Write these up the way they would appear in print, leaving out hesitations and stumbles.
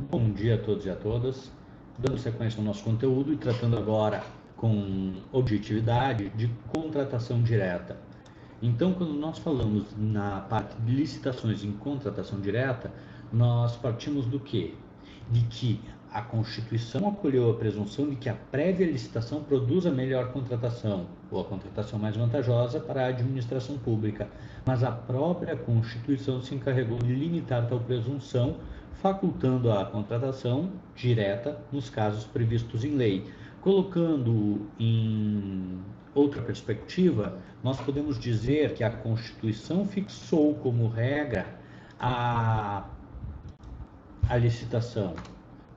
Bom dia a todos e a todas. Dando sequência ao nosso conteúdo e tratando agora com objetividade de contratação direta. Então, quando nós falamos na parte de licitações em contratação direta, nós partimos do quê? De que a Constituição acolheu a presunção de que a prévia licitação produz a melhor contratação, ou a contratação mais vantajosa para a administração pública, mas a própria Constituição se encarregou de limitar tal presunção, facultando a contratação direta nos casos previstos em lei. Colocando em outra perspectiva, nós podemos dizer que a Constituição fixou como regra a licitação.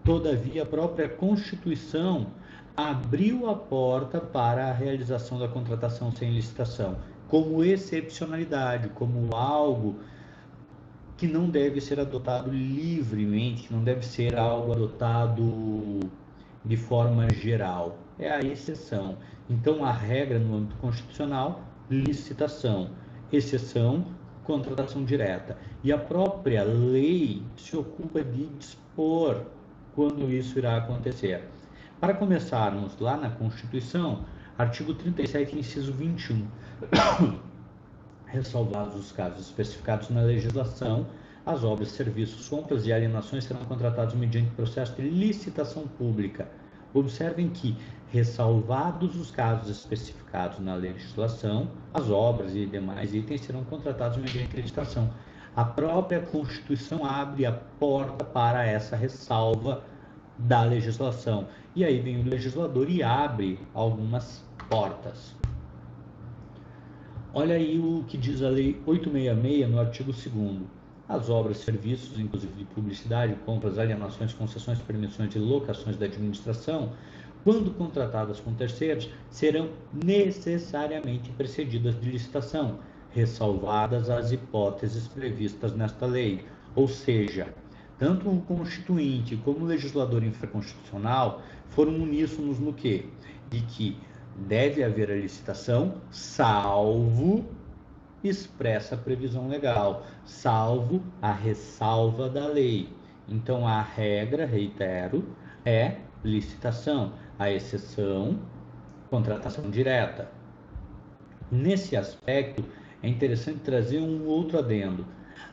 Todavia, a própria Constituição abriu a porta para a realização da contratação sem licitação, como excepcionalidade, como algo que não deve ser adotado livremente, que não deve ser algo adotado de forma geral. É a exceção. Então, a regra no âmbito constitucional, licitação. Exceção, contratação direta. E a própria lei se ocupa de dispor quando isso irá acontecer. Para começarmos lá na Constituição, artigo 37, inciso 21. Ressalvados os casos especificados na legislação, as obras, serviços, compras e alienações serão contratados mediante processo de licitação pública. Observem que, ressalvados os casos especificados na legislação, as obras e demais itens serão contratados mediante licitação. A própria Constituição abre a porta para essa ressalva da legislação. E aí vem o legislador e abre algumas portas. Olha aí o que diz a Lei 866 no artigo 2º. As obras, serviços, inclusive de publicidade, compras, alienações, concessões, permissões e locações da administração, quando contratadas com terceiros, serão necessariamente precedidas de licitação, ressalvadas as hipóteses previstas nesta lei. Ou seja, tanto o Constituinte como o legislador infraconstitucional foram uníssonos no quê? De que deve haver a licitação, salvo expressa previsão legal, salvo a ressalva da lei. Então, a regra, reitero, é licitação, a exceção, contratação direta. Nesse aspecto, é interessante trazer um outro adendo.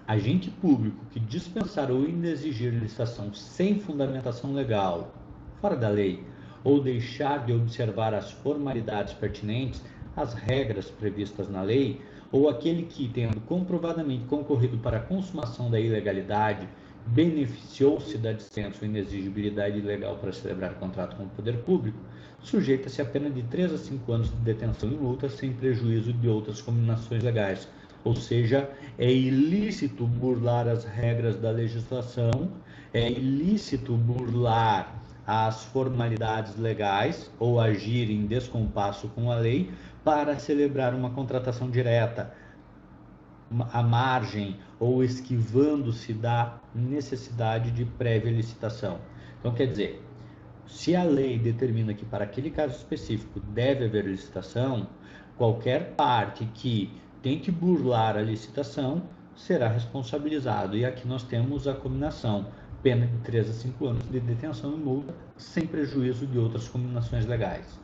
Agente público que dispensar ou inexigir licitação sem fundamentação legal, fora da lei, ou deixar de observar as formalidades pertinentes às regras previstas na lei, ou aquele que, tendo comprovadamente concorrido para a consumação da ilegalidade, beneficiou-se da dispensa ou inexigibilidade ilegal para celebrar contrato com o poder público, sujeita-se a pena de 3 a 5 anos de detenção e multa, sem prejuízo de outras cominações legais. Ou seja, é ilícito burlar as regras da legislação, é ilícito burlar as formalidades legais ou agir em descompasso com a lei para celebrar uma contratação direta, à margem ou esquivando-se da necessidade de prévia licitação. Então, quer dizer, se a lei determina que para aquele caso específico deve haver licitação, qualquer parte que tente burlar a licitação será responsabilizado. E aqui nós temos a cominação, pena de 3 a 5 anos de detenção e multa, sem prejuízo de outras cominações legais.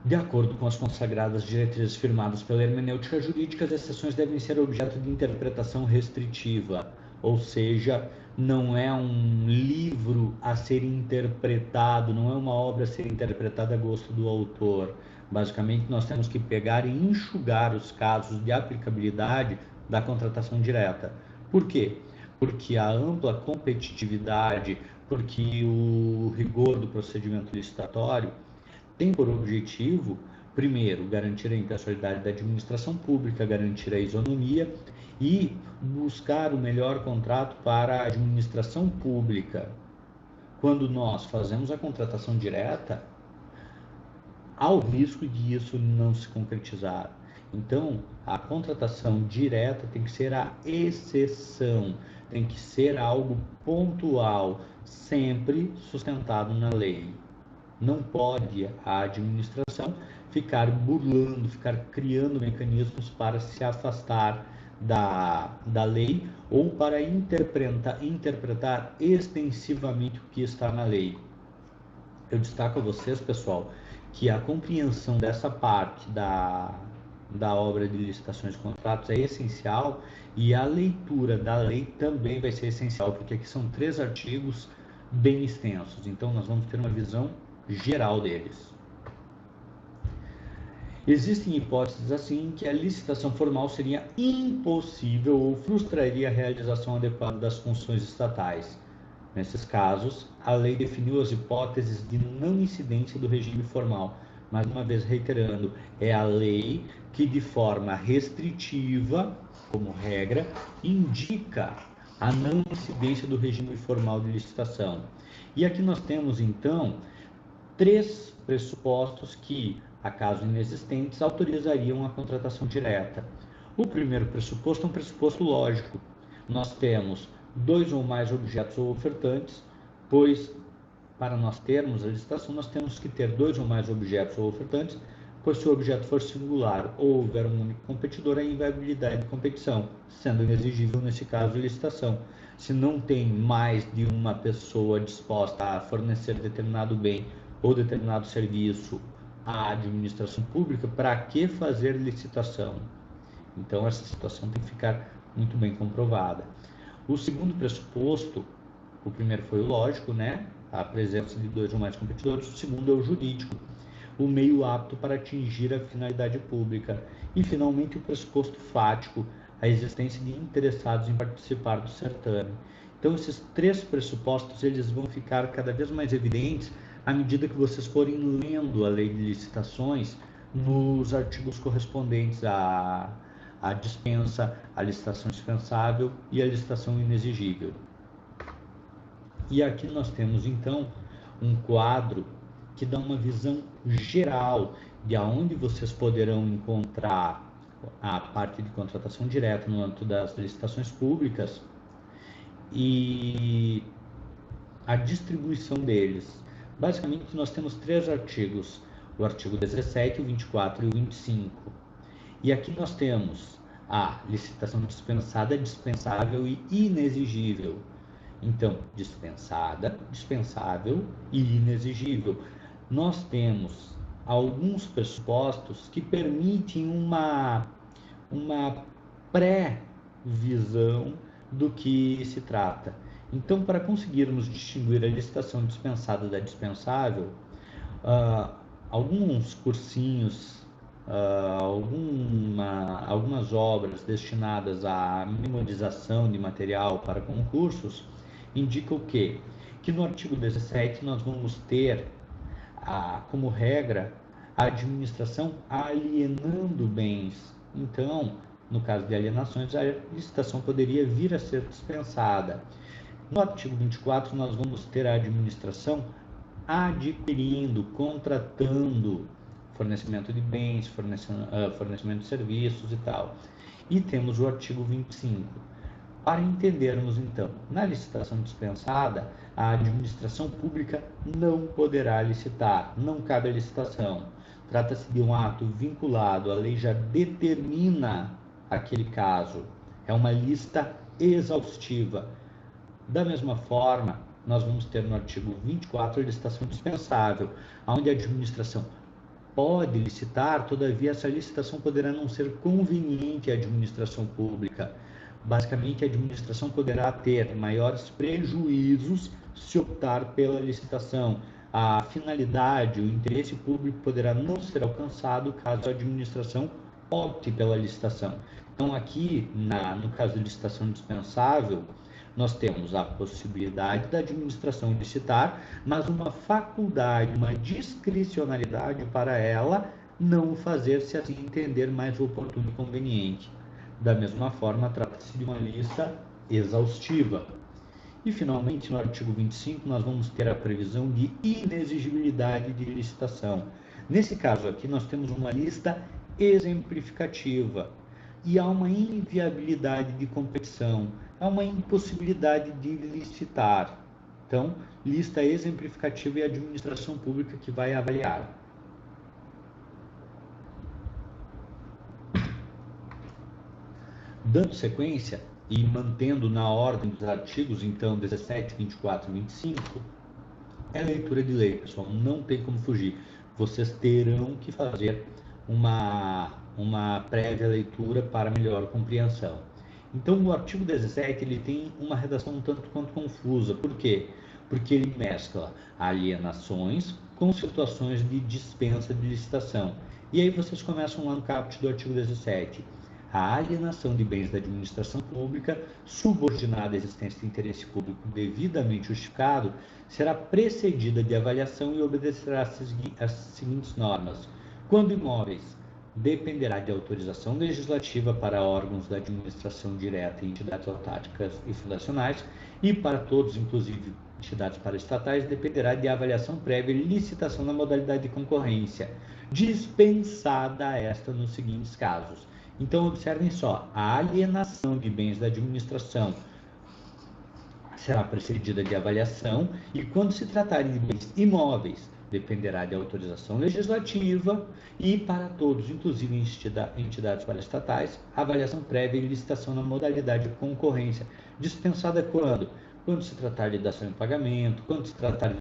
De acordo com as consagradas diretrizes firmadas pela hermenêutica jurídica, as exceções devem ser objeto de interpretação restritiva, ou seja, não é um livro a ser interpretado, não é uma obra a ser interpretada a gosto do autor. Basicamente, nós temos que pegar e enxugar os casos de aplicabilidade da contratação direta. Por quê? Porque a ampla competitividade, porque o rigor do procedimento licitatório tem por objetivo, primeiro, garantir a impessoalidade da administração pública, garantir a isonomia e buscar o melhor contrato para a administração pública. Quando nós fazemos a contratação direta, há o risco de isso não se concretizar. Então, a contratação direta tem que ser a exceção, tem que ser algo pontual, sempre sustentado na lei. Não pode a administração ficar burlando, ficar criando mecanismos para se afastar da lei ou para interpretar extensivamente o que está na lei. Eu destaco a vocês, pessoal, que a compreensão dessa parte da obra de licitações e contratos é essencial, e a leitura da lei também vai ser essencial, porque aqui são 3 artigos bem extensos, então nós vamos ter uma visão geral deles. Existem hipóteses assim que a licitação formal seria impossível ou frustraria a realização adequada das funções estatais. Nesses casos, a lei definiu as hipóteses de não incidência do regime formal. Mais uma vez reiterando, é a lei que de forma restritiva, como regra, indica a não incidência do regime formal de licitação. E aqui nós temos então 3 pressupostos que, acaso inexistentes, autorizariam a contratação direta. O primeiro pressuposto é um pressuposto lógico. Nós temos 2 ou mais objetos ou ofertantes, pois para nós termos a licitação nós temos que ter 2 ou mais objetos ou ofertantes, pois se o objeto for singular ou houver um único competidor, a inviabilidade de competição, sendo inexigível nesse caso a licitação. Se não tem mais de uma pessoa disposta a fornecer determinado bem ou determinado serviço à administração pública, para que fazer licitação? Então essa situação tem que ficar muito bem comprovada. O segundo pressuposto, o primeiro foi o lógico, né? A presença de 2 ou mais competidores. O segundo é o jurídico, o meio apto para atingir a finalidade pública. E finalmente o pressuposto fático, a existência de interessados em participar do certame. Então esses 3 pressupostos eles vão ficar cada vez mais evidentes à medida que vocês forem lendo a lei de licitações nos artigos correspondentes à dispensa, a licitação dispensável e a licitação inexigível. E aqui nós temos então um quadro que dá uma visão geral de aonde vocês poderão encontrar a parte de contratação direta no âmbito das licitações públicas e a distribuição deles. Basicamente nós temos 3 artigos, o artigo 17, o 24 e o 25. E aqui nós temos a licitação dispensada, dispensável e inexigível. Então, dispensada, dispensável e inexigível. Nós temos alguns pressupostos que permitem uma pré-visão do que se trata. Então, para conseguirmos distinguir a licitação dispensada da dispensável, alguns cursinhos, algumas obras destinadas à memorização de material para concursos indicam que no artigo 17 nós vamos ter como regra a administração alienando bens. Então, no caso de alienações, a licitação poderia vir a ser dispensada. No artigo 24 nós vamos ter a administração adquirindo, contratando fornecimento de bens, fornecimento de serviços e tal. E temos o artigo 25. Para entendermos, então, na licitação dispensada, a administração pública não poderá licitar, não cabe a licitação. Trata-se de um ato vinculado, a lei já determina aquele caso. É uma lista exaustiva. Da mesma forma, nós vamos ter no artigo 24 a licitação dispensável, onde a administração pode licitar, todavia essa licitação poderá não ser conveniente à administração pública. Basicamente, a administração poderá ter maiores prejuízos se optar pela licitação. A finalidade, o interesse público poderá não ser alcançado caso a administração opte pela licitação. Então, aqui, no caso de licitação dispensável, nós temos a possibilidade da administração licitar, mas uma faculdade, uma discricionalidade para ela não fazer se assim entender mais oportuno e conveniente. Da mesma forma, trata-se de uma lista exaustiva. E, finalmente, no artigo 25, nós vamos ter a previsão de inexigibilidade de licitação. Nesse caso aqui, nós temos uma lista exemplificativa e há uma inviabilidade de competição, há uma impossibilidade de licitar. Então, lista exemplificativa e a administração pública que vai avaliar. Dando sequência e mantendo na ordem dos artigos, então, 17, 24 e 25, é leitura de lei, pessoal, não tem como fugir. Vocês terão que fazer uma prévia leitura para melhor compreensão. Então, o artigo 17 ele tem uma redação um tanto quanto confusa. Por quê? Porque ele mescla alienações com situações de dispensa de licitação. E aí vocês começam lá no caput do artigo 17. A alienação de bens da administração pública, subordinada à existência de interesse público devidamente justificado, será precedida de avaliação e obedecerá às seguintes normas. Quando imóveis, dependerá de autorização legislativa para órgãos da administração direta e entidades autárquicas e fundacionais, e para todos, inclusive entidades paraestatais, dependerá de avaliação prévia e licitação na modalidade de concorrência, dispensada esta nos seguintes casos. Então, observem só, a alienação de bens da administração será precedida de avaliação e, quando se tratar de bens imóveis, dependerá de autorização legislativa e, para todos, inclusive entidades paraestatais, avaliação prévia e licitação na modalidade de concorrência, dispensada quando? Quando se tratar de dação em pagamento, quando se tratar de